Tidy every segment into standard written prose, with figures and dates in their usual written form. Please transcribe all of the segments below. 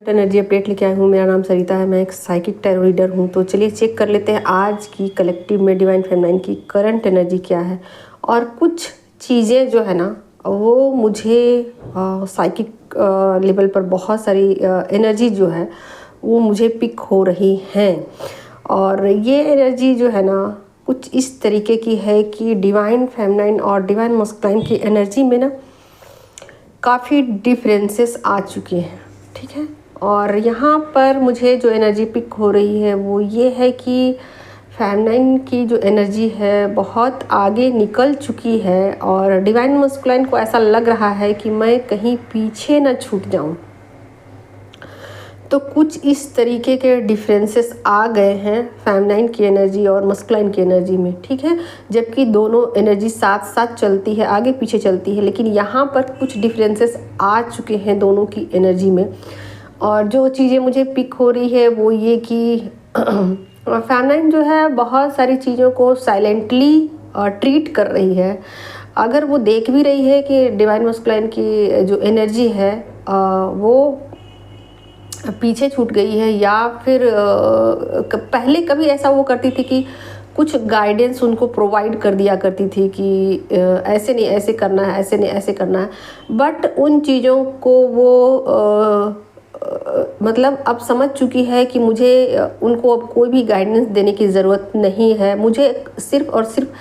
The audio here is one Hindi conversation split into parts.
एनर्जी अपडेट लेके आई हूँ। मेरा नाम सरिता है, मैं एक साइकिक टैरो रीडर हूँ। तो चलिए चेक कर लेते हैं आज की कलेक्टिव में डिवाइन फेमिनाइन की करंट एनर्जी क्या है। और कुछ चीज़ें जो है ना वो मुझे साइकिक लेवल पर बहुत सारी एनर्जी जो है वो मुझे पिक हो रही हैं। और ये एनर्जी जो है ना कुछ इस तरीके की है कि डिवाइन फेमिनाइन और डिवाइन मस्कुलाइन की एनर्जी में ना काफ़ी डिफरेंसेस आ चुके हैं, ठीक है। और यहाँ पर मुझे जो एनर्जी पिक हो रही है वो ये है कि फेमिनाइन की जो एनर्जी है बहुत आगे निकल चुकी है और डिवाइन मस्कुलाइन को ऐसा लग रहा है कि मैं कहीं पीछे न छूट जाऊँ। तो कुछ इस तरीके के डिफरेंसेस आ गए हैं फेमिनाइन की एनर्जी और मस्कुलाइन की एनर्जी में, ठीक है। जबकि दोनों एनर्जी साथ साथ चलती है, आगे पीछे चलती है, लेकिन यहाँ पर कुछ डिफरेंसेस आ चुके हैं दोनों की एनर्जी में। और जो चीज़ें मुझे पिक हो रही है वो ये कि फेमिनाइन जो है बहुत सारी चीज़ों को साइलेंटली ट्रीट कर रही है। अगर वो देख भी रही है कि डिवाइन मस्कुलाइन की जो एनर्जी है वो पीछे छूट गई है, या फिर पहले कभी ऐसा वो करती थी कि कुछ गाइडेंस उनको प्रोवाइड कर दिया करती थी कि ऐसे नहीं ऐसे करना है, ऐसे नहीं ऐसे करना है। बट उन चीज़ों को वो मतलब अब समझ चुकी है कि मुझे उनको अब कोई भी गाइडेंस देने की ज़रूरत नहीं है। मुझे सिर्फ़ और सिर्फ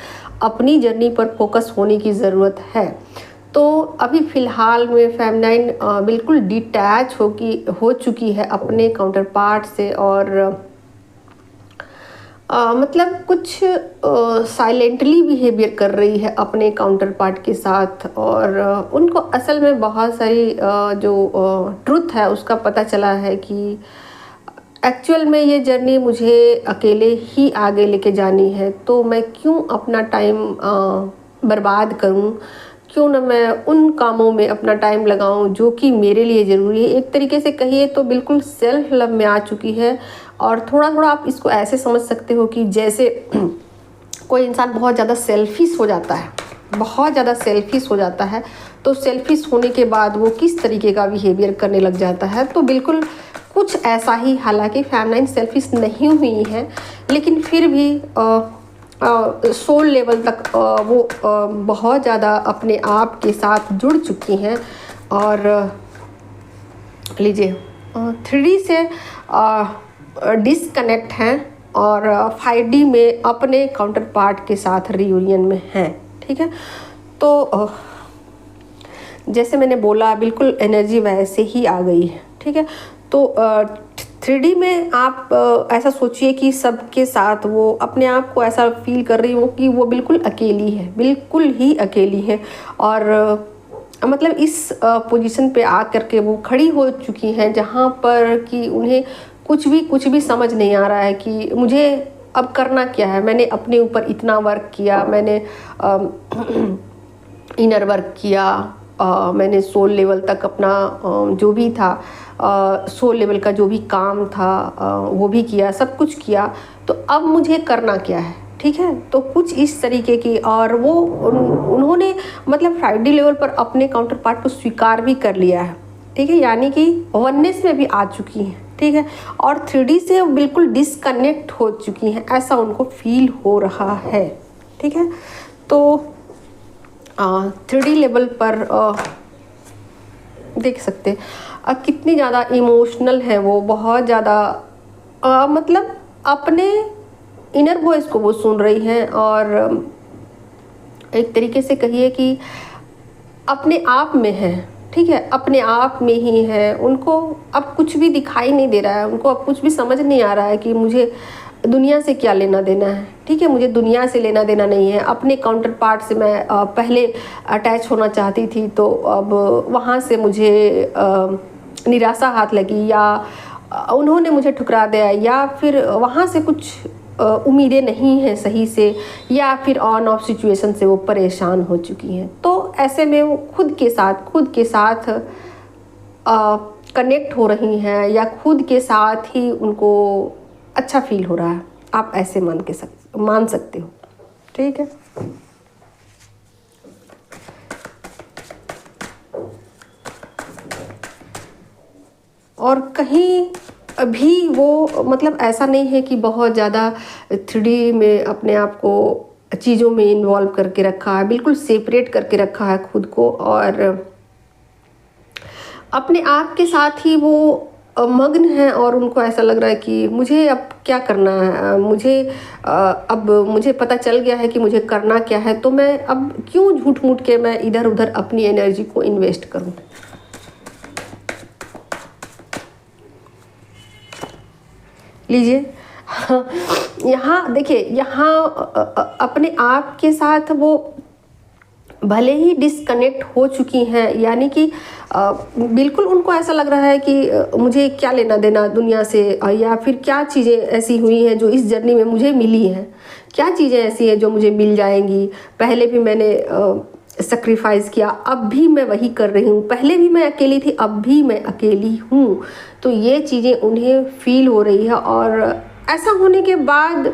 अपनी जर्नी पर फोकस होने की ज़रूरत है। तो अभी फ़िलहाल में फेमिनाइन बिल्कुल डिटैच हो चुकी है अपने काउंटर पार्ट से और मतलब कुछ साइलेंटली बिहेवियर कर रही है अपने काउंटर पार्ट के साथ। और उनको असल में बहुत सारी जो ट्रुथ है उसका पता चला है कि एक्चुअल में ये जर्नी मुझे अकेले ही आगे लेके जानी है। तो मैं क्यों अपना टाइम बर्बाद करूं, क्यों ना मैं उन कामों में अपना टाइम लगाऊं जो कि मेरे लिए ज़रूरी है। एक तरीके से कहिए तो बिल्कुल सेल्फ लव में आ चुकी है। और थोड़ा थोड़ा आप इसको ऐसे समझ सकते हो कि जैसे कोई इंसान बहुत ज़्यादा सेल्फिश हो जाता है, बहुत ज़्यादा सेल्फिश हो जाता है, तो सेल्फिश होने के बाद वो किस तरीके का बिहेवियर करने लग जाता है। तो बिल्कुल कुछ ऐसा ही, हालांकि फेमिनाइन सेल्फिश नहीं हुई है लेकिन फिर भी सोल लेवल तक वो बहुत ज़्यादा अपने आप के साथ जुड़ चुकी हैं। और लीजिए 3D से डिसकनेक्ट हैं और 5D में अपने काउंटर पार्ट के साथ रियूनियन में हैं, ठीक है। तो जैसे मैंने बोला बिल्कुल एनर्जी वैसे ही आ गई है, ठीक है। तो 3D में आप ऐसा सोचिए कि सबके साथ वो अपने आप को ऐसा फील कर रही हो कि वो बिल्कुल अकेली है, बिल्कुल ही अकेली है। और मतलब इस पोजीशन पे आ करके वो खड़ी हो चुकी हैं जहाँ पर कि उन्हें कुछ भी समझ नहीं आ रहा है कि मुझे अब करना क्या है। मैंने अपने ऊपर इतना वर्क किया, मैंने इनर वर्क किया, मैंने सोल लेवल तक अपना जो भी था सोल लेवल का जो भी काम था वो भी किया, सब कुछ किया। तो अब मुझे करना क्या है, ठीक है। तो कुछ इस तरीके की, और वो उन्होंने मतलब 5D लेवल पर अपने काउंटर पार्ट को स्वीकार भी कर लिया है, ठीक है, यानी कि वननेस में भी आ चुकी हैं, ठीक है। और 3D से बिल्कुल डिसकनेक्ट हो चुकी हैं, ऐसा उनको फील हो रहा है, ठीक है। तो 3D लेवल पर देख सकते हैं कितनी ज़्यादा इमोशनल है वो, बहुत ज़्यादा मतलब अपने इनर वॉइस को वो सुन रही हैं। और एक तरीके से कहिए कि अपने आप में है, ठीक है, अपने आप में ही है। उनको अब कुछ भी दिखाई नहीं दे रहा है, उनको अब कुछ भी समझ नहीं आ रहा है कि मुझे दुनिया से क्या लेना देना है, ठीक है। मुझे दुनिया से लेना देना नहीं है। अपने काउंटर पार्ट से मैं पहले अटैच होना चाहती थी, तो अब वहाँ से मुझे निराशा हाथ लगी, या उन्होंने मुझे ठुकरा दिया, या फिर वहाँ से कुछ उम्मीदें नहीं हैं सही से, या फिर ऑन ऑफ सिचुएशन से वो परेशान हो चुकी हैं। तो ऐसे में वो खुद के साथ कनेक्ट हो रही हैं, या खुद के साथ ही उनको अच्छा फील हो रहा है। आप ऐसे मान सकते हो, ठीक है। और कहीं अभी वो मतलब ऐसा नहीं है कि बहुत ज़्यादा 3D में अपने आप को चीज़ों में इन्वॉल्व करके रखा है, बिल्कुल सेपरेट करके रखा है खुद को, और अपने आप के साथ ही वो मग्न है। और उनको ऐसा लग रहा है कि मुझे अब क्या करना है, अब मुझे पता चल गया है कि मुझे करना क्या है, तो मैं अब क्यों झूठ मूठ के मैं इधर उधर अपनी एनर्जी को इन्वेस्ट करूं। लीजिए यहाँ देखिए, यहाँ अपने आप के साथ वो भले ही डिस्कनेक्ट हो चुकी हैं, यानी कि बिल्कुल उनको ऐसा लग रहा है कि मुझे क्या लेना देना दुनिया से, या फिर क्या चीज़ें ऐसी हुई हैं जो इस जर्नी में मुझे मिली हैं, क्या चीज़ें ऐसी हैं जो मुझे मिल जाएंगी। पहले भी मैंने सेक्रीफाइस किया, अब भी मैं वही कर रही हूँ, पहले भी मैं अकेली थी, अब भी मैं अकेली हूँ। तो ये चीज़ें उन्हें फील हो रही है। और ऐसा होने के बाद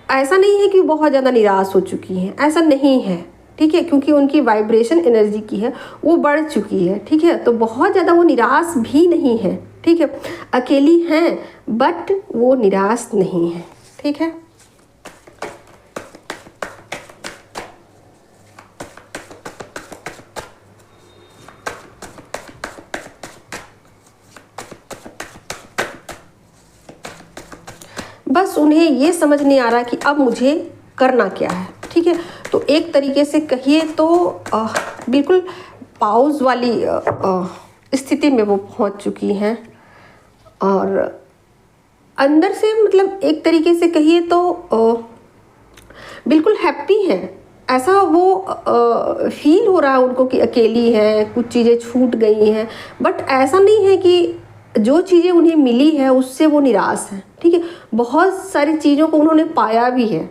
ऐसा नहीं है कि बहुत ज़्यादा निराश हो चुकी हैं, ऐसा नहीं है, ठीक है, क्योंकि उनकी वाइब्रेशन एनर्जी की है वो बढ़ चुकी है, ठीक है। तो बहुत ज़्यादा वो निराश भी नहीं है, ठीक है। अकेली हैं बट वो निराश नहीं है, ठीक है। बस उन्हें ये समझ नहीं आ रहा कि अब मुझे करना क्या है, ठीक है। तो एक तरीके से कहिए तो बिल्कुल पाउज वाली स्थिति में वो पहुंच चुकी हैं, और अंदर से मतलब एक तरीके से कहिए तो बिल्कुल हैप्पी हैं। ऐसा वो फील हो रहा है उनको कि अकेली हैं, कुछ चीज़ें छूट गई हैं, बट ऐसा नहीं है कि जो चीज़ें उन्हें मिली है उससे वो निराश हैं, ठीक है। बहुत सारी चीज़ों को उन्होंने पाया भी है,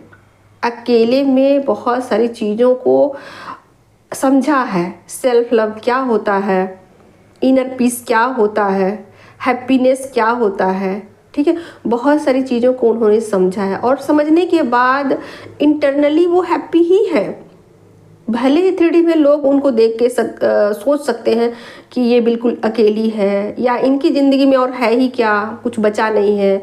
अकेले में बहुत सारी चीज़ों को समझा है। सेल्फ लव क्या होता है, इनर पीस क्या होता है, हैप्पीनेस क्या होता है, ठीक है। बहुत सारी चीज़ों को उन्होंने समझा है, और समझने के बाद इंटरनली वो हैप्पी ही है। भले ही 3D में लोग उनको देख के सोच सकते हैं कि ये बिल्कुल अकेली है, या इनकी ज़िंदगी में और है ही क्या, कुछ बचा नहीं है।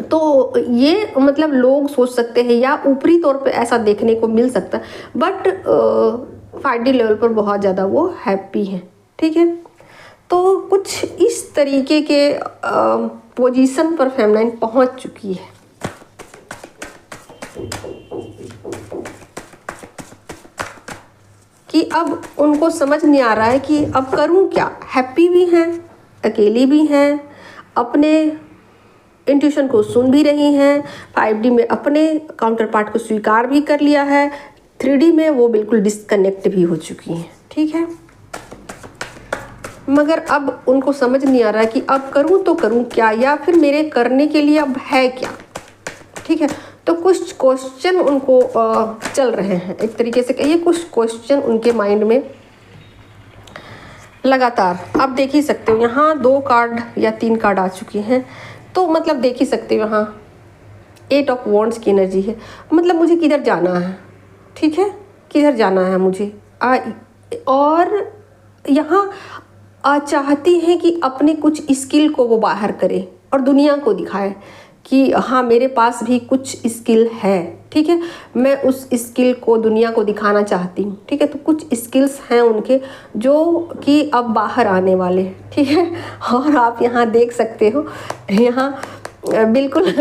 तो ये मतलब लोग सोच सकते हैं, या ऊपरी तौर पे ऐसा देखने को मिल सकता है, बट 5D लेवल पर बहुत ज़्यादा वो हैप्पी हैं, ठीक है। तो कुछ इस तरीके के पोजीशन पर फेमिनाइन पहुंच चुकी है। कि अब उनको समझ नहीं आ रहा है कि अब करूं क्या। हैप्पी भी हैं, अकेली भी हैं, अपने इंट्यूशन को सुन भी रही हैं, 5D में अपने काउंटर पार्ट को स्वीकार भी कर लिया है, 3D में वो बिल्कुल डिस्कनेक्ट भी हो चुकी हैं, ठीक है। मगर अब उनको समझ नहीं आ रहा है कि अब करूं तो करूं क्या, या फिर मेरे करने के लिए अब है क्या, ठीक है। तो कुछ क्वेश्चन उनको चल रहे हैं, एक तरीके से कहिए कुछ क्वेश्चन उनके माइंड में लगातार। आप देख ही सकते हो यहाँ 2 कार्ड या 3 कार्ड आ चुके हैं, तो मतलब देख ही सकते हो यहाँ 8 ऑफ वॉन्ड्स की एनर्जी है। मतलब मुझे किधर जाना है, ठीक है, किधर जाना है मुझे। और यहाँ चाहती हैं कि अपने कुछ स्किल को वो बाहर करे और दुनिया को दिखाए कि हाँ मेरे पास भी कुछ स्किल है, ठीक है। मैं उस स्किल को दुनिया को दिखाना चाहती हूँ, ठीक है। तो कुछ स्किल्स हैं उनके जो कि अब बाहर आने वाले हैं, ठीक है। और आप यहाँ देख सकते हो, यहाँ बिल्कुल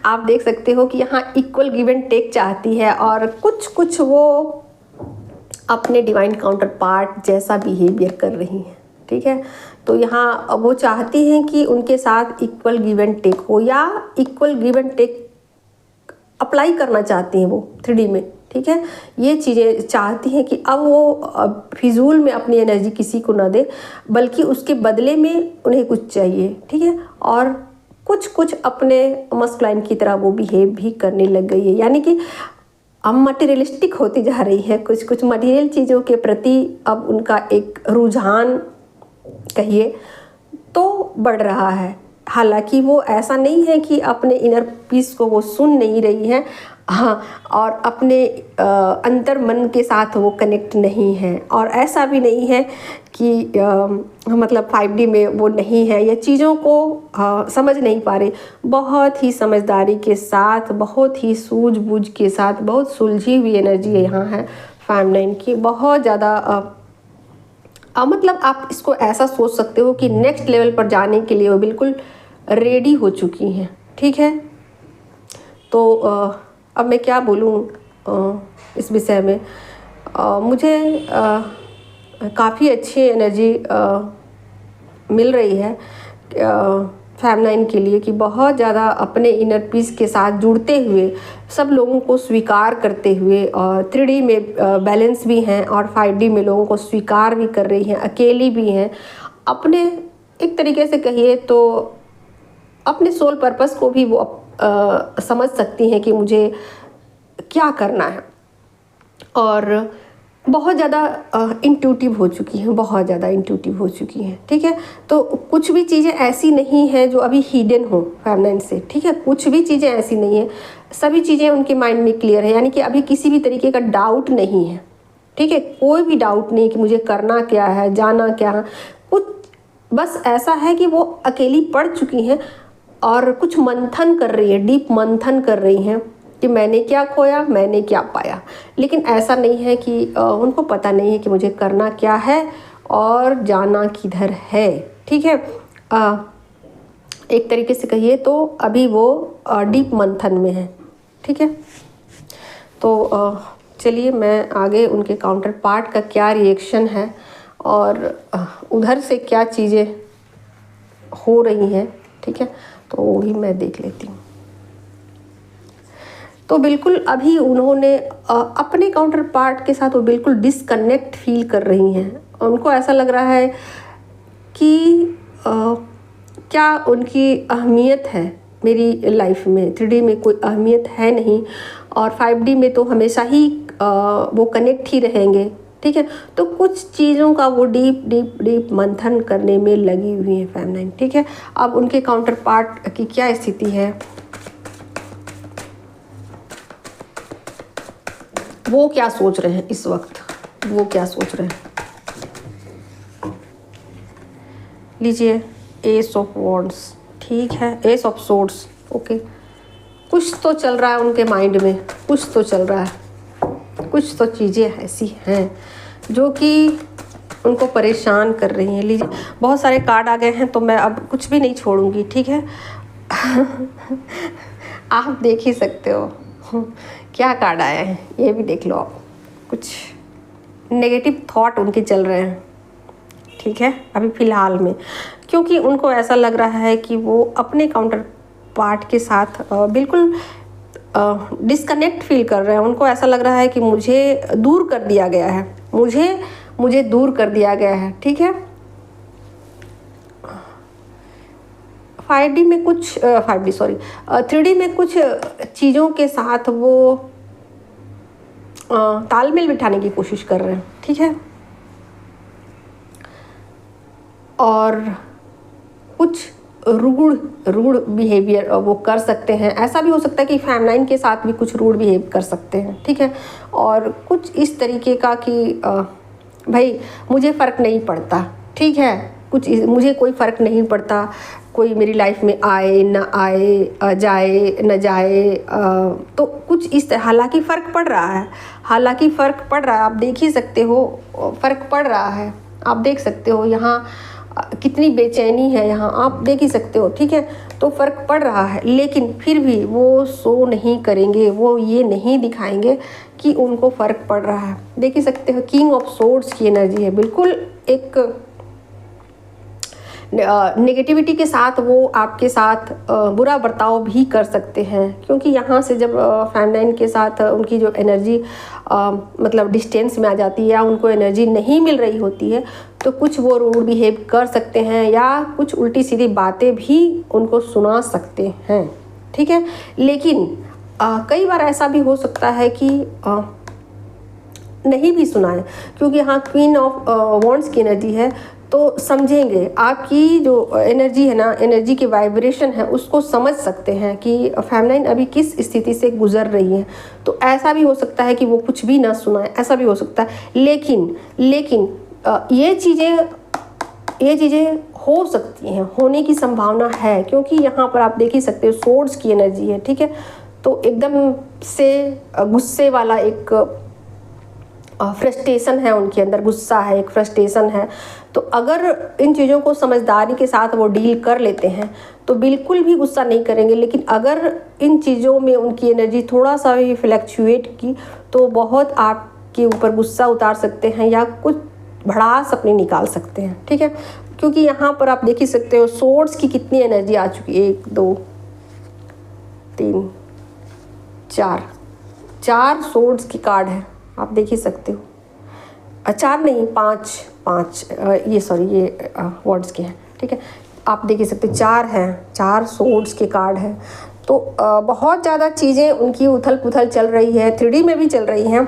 आप देख सकते हो कि यहाँ इक्वल गिव एंड टेक चाहती है, और कुछ वो अपने डिवाइन काउंटर पार्ट जैसा बिहेवियर कर रही हैं, ठीक है। तो यहाँ वो चाहती हैं कि उनके साथ इक्वल गिव एंड टेक हो, या equal give and take apply करना चाहती हैं वो 3D में, ठीक है। ये चीज़ें चाहती हैं कि अब वो फिजूल में अपनी एनर्जी किसी को ना दे, बल्कि उसके बदले में उन्हें कुछ चाहिए, ठीक है। और कुछ अपने मस्कुलाइन की तरह वो बिहेव भी करने लग गई है, यानी कि अब मटेरियलिस्टिक होती जा रही है। कुछ मटेरियल चीज़ों के प्रति अब उनका एक रुझान कहिए तो बढ़ रहा है। हालांकि वो ऐसा नहीं है कि अपने इनर पीस को वो सुन नहीं रही है, हाँ, और अपने अंतर मन के साथ वो कनेक्ट नहीं है। और ऐसा भी नहीं है कि मतलब 5D में वो नहीं है या चीज़ों को समझ नहीं पा रहे। बहुत ही समझदारी के साथ, बहुत ही सूझबूझ के साथ, बहुत सुलझी हुई एनर्जी यहाँ है Fam9 की। बहुत ज़्यादा मतलब आप इसको ऐसा सोच सकते हो कि नेक्स्ट लेवल पर जाने के लिए वो बिल्कुल रेडी हो चुकी हैं। ठीक है, तो अब मैं क्या बोलूँ इस विषय में। मुझे काफ़ी अच्छी एनर्जी मिल रही है Fam9 के लिए कि बहुत ज़्यादा अपने इनर पीस के साथ जुड़ते हुए, सब लोगों को स्वीकार करते हुए, और 3D में बैलेंस भी हैं और 5D में लोगों को स्वीकार भी कर रही हैं, अकेली भी हैं। अपने एक तरीके से कहिए तो अपने सोल पर्पस को भी वो समझ सकती हैं कि मुझे क्या करना है, और बहुत ज़्यादा इंट्यूटिव हो चुकी हैं, बहुत ज़्यादा इंट्यूटिव हो चुकी हैं। ठीक है, तो कुछ भी चीज़ें ऐसी नहीं हैं जो अभी हिडन हो Fam9 से। ठीक है, कुछ भी चीज़ें ऐसी नहीं है, सभी चीज़ें उनके माइंड में क्लियर है, यानी कि अभी किसी भी तरीके का डाउट नहीं है। ठीक है, कोई भी डाउट नहीं कि मुझे करना क्या है, जाना क्या है। कुछ बस ऐसा है कि वो अकेली पड़ चुकी हैं और कुछ मंथन कर रही है, डीप मंथन कर रही हैं कि मैंने क्या खोया, मैंने क्या पाया। लेकिन ऐसा नहीं है कि उनको पता नहीं है कि मुझे करना क्या है और जाना किधर है। ठीक है, एक तरीके से कहिए तो अभी वो डीप मंथन में है। ठीक है, तो चलिए मैं आगे उनके काउंटर पार्ट का क्या रिएक्शन है और उधर से क्या चीज़ें हो रही हैं। ठीक है, तो वो भी मैं देख लेती हूँ। तो बिल्कुल अभी उन्होंने अपने काउंटर पार्ट के साथ वो बिल्कुल डिसकनेक्ट फील कर रही हैं। उनको ऐसा लग रहा है कि क्या उनकी अहमियत है मेरी लाइफ में। 3D में कोई अहमियत है नहीं और 5D में तो हमेशा ही वो कनेक्ट ही रहेंगे। ठीक है, तो कुछ चीज़ों का वो डीप डीप डीप मंथन करने में लगी हुई है Fam9। ठीक है, अब उनके काउंटर पार्ट की क्या स्थिति है, वो क्या सोच रहे हैं इस वक्त, वो क्या सोच रहे हैं। लीजिए एस ऑफ वॉन्ड्स। ठीक है, एस ऑफ सोर्ड्स। ओके, कुछ तो चल रहा है उनके माइंड में, कुछ तो चल रहा है, कुछ तो चीज़ें ऐसी हैं जो कि उनको परेशान कर रही हैं। लीजिए, बहुत सारे कार्ड आ गए हैं तो मैं अब कुछ भी नहीं छोड़ूंगी। ठीक है आप देख ही सकते हो क्या कार्ड आया है, ये भी देख लो आप। कुछ नेगेटिव थॉट उनके चल रहे हैं। ठीक है, अभी फ़िलहाल में, क्योंकि उनको ऐसा लग रहा है कि वो अपने काउंटर पार्ट के साथ बिल्कुल डिस्कनेक्ट फील कर रहे हैं। उनको ऐसा लग रहा है कि मुझे दूर कर दिया गया है, मुझे दूर कर दिया गया है। ठीक है, 5D में कुछ 5D सॉरी 3D में कुछ चीज़ों के साथ वो तालमेल बिठाने की कोशिश कर रहे हैं। ठीक है, और कुछ रूड बिहेवियर वो कर सकते हैं। ऐसा भी हो सकता है कि Fam9 के साथ भी कुछ रूड बिहेव कर सकते हैं। ठीक है, और कुछ इस तरीके का कि भाई मुझे फ़र्क नहीं पड़ता। ठीक है, मुझे कोई फ़र्क नहीं पड़ता, कोई मेरी लाइफ में आए ना आए, जाए न जाए। तो कुछ इस तरह, हालांकि फ़र्क पड़ रहा है, हालांकि फ़र्क पड़ रहा है। आप देख ही सकते हो फ़र्क पड़ रहा है। आप देख सकते हो यहाँ कितनी बेचैनी है, यहाँ आप देख ही सकते हो। ठीक है, तो फ़र्क पड़ रहा है, लेकिन फिर भी वो शो नहीं करेंगे, वो ये नहीं दिखाएंगे कि उनको फ़र्क पड़ रहा है। देख ही सकते हो किंग ऑफ सोर्ड्स की एनर्जी है। बिल्कुल एक नेगेटिविटी के साथ वो आपके साथ बुरा बर्ताव भी कर सकते हैं, क्योंकि यहाँ से जब Fam9 के साथ उनकी जो एनर्जी मतलब डिस्टेंस में आ जाती है या उनको एनर्जी नहीं मिल रही होती है, तो कुछ वो रूड बिहेव कर सकते हैं या कुछ उल्टी सीधी बातें भी उनको सुना सकते हैं। ठीक है, लेकिन कई बार ऐसा भी हो सकता है कि नहीं भी सुनाए, क्योंकि यहाँ क्वीन ऑफ वॉन्ड्स की एनर्जी है। तो समझेंगे, आपकी जो एनर्जी है ना, एनर्जी की वाइब्रेशन है, उसको समझ सकते हैं कि फेमिनाइन अभी किस स्थिति से गुजर रही है। तो ऐसा भी हो सकता है कि वो कुछ भी ना सुनाए, ऐसा भी हो सकता है, लेकिन ये चीज़ें हो सकती हैं, होने की संभावना है, क्योंकि यहाँ पर आप देख ही सकते हो सोर्स की एनर्जी है, ठीक है। तो एकदम से गुस्से वाला एक फ्रस्ट्रेशन है उनके अंदर, गुस्सा है, एक फ्रस्ट्रेशन है। तो अगर इन चीज़ों को समझदारी के साथ वो डील कर लेते हैं तो बिल्कुल भी गुस्सा नहीं करेंगे। लेकिन अगर इन चीज़ों में उनकी एनर्जी थोड़ा सा भी फ्लैक्चुएट की तो बहुत आपके ऊपर गुस्सा उतार सकते हैं या कुछ भड़ास अपनी निकाल सकते हैं, ठीक है। क्योंकि यहाँ पर आप देख ही सकते हो सोर्स की कितनी एनर्जी आ चुकी है, 1 2 3 4 सोर्स की कार्ड है, आप देख ही सकते हो। 4 नहीं, 5 ये सॉरी ये वर्ड्स के हैं, ठीक है। आप देख ही सकते हो 4 हैं, 4 सोर्स के कार्ड हैं। तो बहुत ज़्यादा चीज़ें उनकी उथल पुथल चल रही है, 3D में भी चल रही हैं,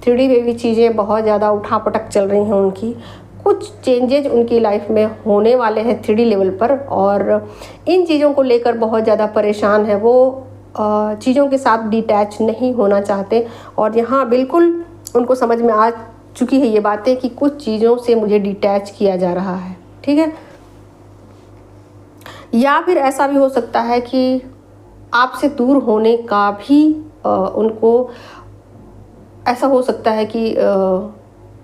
3D में भी चीज़ें बहुत ज़्यादा उठापटक चल रही हैं उनकी। कुछ चेंजेज उनकी लाइफ में होने वाले हैं 3D लेवल पर, और इन चीज़ों को लेकर बहुत ज़्यादा परेशान है वो, चीज़ों के साथ डिटैच नहीं होना चाहते। और यहाँ बिल्कुल उनको समझ में आ चुकी है ये बातें कि कुछ चीज़ों से मुझे डिटैच किया जा रहा है, ठीक है। या फिर ऐसा भी हो सकता है कि आपसे दूर होने का भी उनको ऐसा हो सकता है कि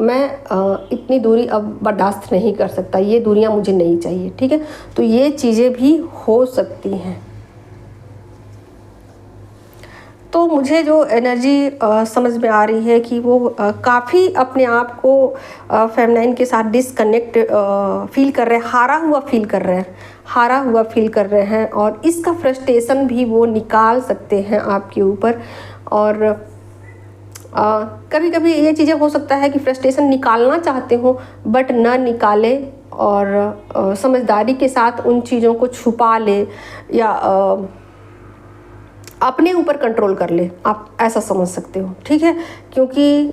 मैं इतनी दूरी अब बर्दाश्त नहीं कर सकता, ये दूरियां मुझे नहीं चाहिए, ठीक है। तो ये चीज़ें भी हो सकती हैं। तो मुझे जो एनर्जी समझ में आ रही है कि वो काफ़ी अपने आप को फेमिनाइन के साथ डिसकनेक्ट फील कर रहे हैं, हारा हुआ फील कर रहे हैं, और इसका फ्रस्ट्रेशन भी वो निकाल सकते हैं आपके ऊपर। और कभी कभी ये चीज़ें हो सकता है कि फ्रस्ट्रेशन निकालना चाहते हो बट ना निकाले, और समझदारी के साथ उन चीज़ों को छुपा ले या अपने ऊपर कंट्रोल कर ले, आप ऐसा समझ सकते हो, ठीक है। क्योंकि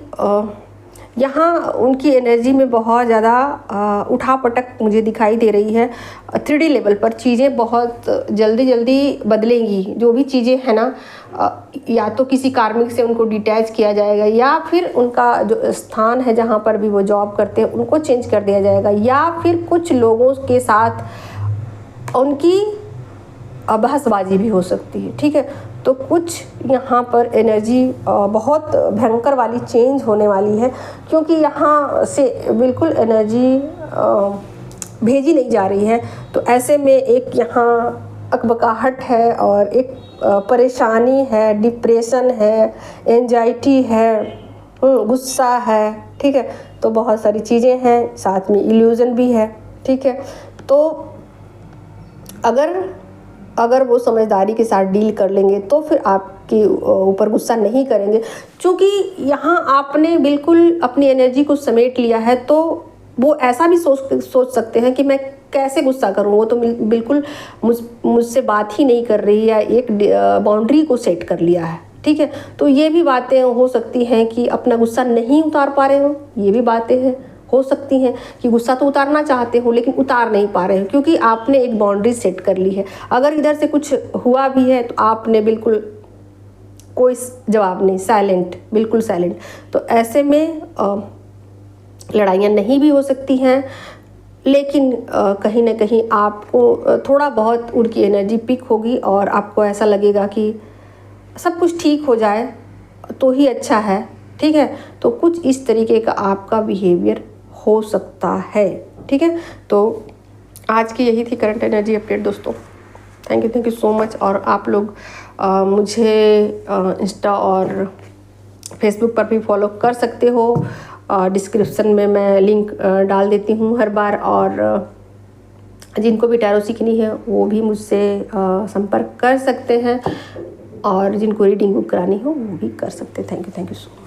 यहाँ उनकी एनर्जी में बहुत ज़्यादा उठापटक मुझे दिखाई दे रही है। 3D लेवल पर चीज़ें बहुत जल्दी बदलेंगी, जो भी चीज़ें हैं ना, या तो किसी कार्मिक से उनको डिटैच किया जाएगा, या फिर उनका जो स्थान है जहाँ पर भी वो जॉब करते हैं उनको चेंज कर दिया जाएगा, या फिर कुछ लोगों के साथ उनकी बहसबाजी भी हो सकती है, ठीक है। तो कुछ यहाँ पर एनर्जी बहुत भयंकर वाली चेंज होने वाली है, क्योंकि यहाँ से बिल्कुल एनर्जी भेजी नहीं जा रही है। तो ऐसे में एक यहाँ अकबकाहट है, और एक परेशानी है, डिप्रेशन है, एंजाइटी है, गुस्सा है, ठीक है। तो बहुत सारी चीज़ें हैं, साथ में इल्यूज़न भी है, ठीक है। तो अगर वो समझदारी के साथ डील कर लेंगे तो फिर आपके ऊपर गुस्सा नहीं करेंगे, क्योंकि यहाँ आपने बिल्कुल अपनी एनर्जी को समेट लिया है। तो वो ऐसा भी सोच सकते हैं कि मैं कैसे गुस्सा करूँ, वो तो बिल्कुल मुझसे बात ही नहीं कर रही है, एक बाउंड्री को सेट कर लिया है, ठीक है। तो ये भी बातें हो सकती हैं कि अपना गुस्सा नहीं उतार पा रहे हो, ये भी बातें हो सकती हैं कि गुस्सा तो उतारना चाहते हो लेकिन उतार नहीं पा रहे हो, क्योंकि आपने एक बाउंड्री सेट कर ली है। अगर इधर से कुछ हुआ भी है तो आपने बिल्कुल कोई जवाब नहीं, साइलेंट, बिल्कुल साइलेंट। तो ऐसे में लड़ाइयाँ नहीं भी हो सकती हैं, लेकिन कहीं ना कहीं आपको थोड़ा बहुत उनकी एनर्जी पिक होगी और आपको ऐसा लगेगा कि सब कुछ ठीक हो जाए तो ही अच्छा है, ठीक है। तो कुछ इस तरीके का आपका बिहेवियर हो सकता है, ठीक है। तो आज की यही थी करंट एनर्जी अपडेट दोस्तों। Thank you so much. और आप लोग मुझे इंस्टा और फेसबुक पर भी फॉलो कर सकते हो, डिस्क्रिप्शन में मैं लिंक डाल देती हूँ हर बार। और जिनको भी टैरो सीखनी है वो भी मुझसे संपर्क कर सकते हैं, और जिनको रीडिंग बुक करानी हो वो भी कर सकते हैं। Thank you so much.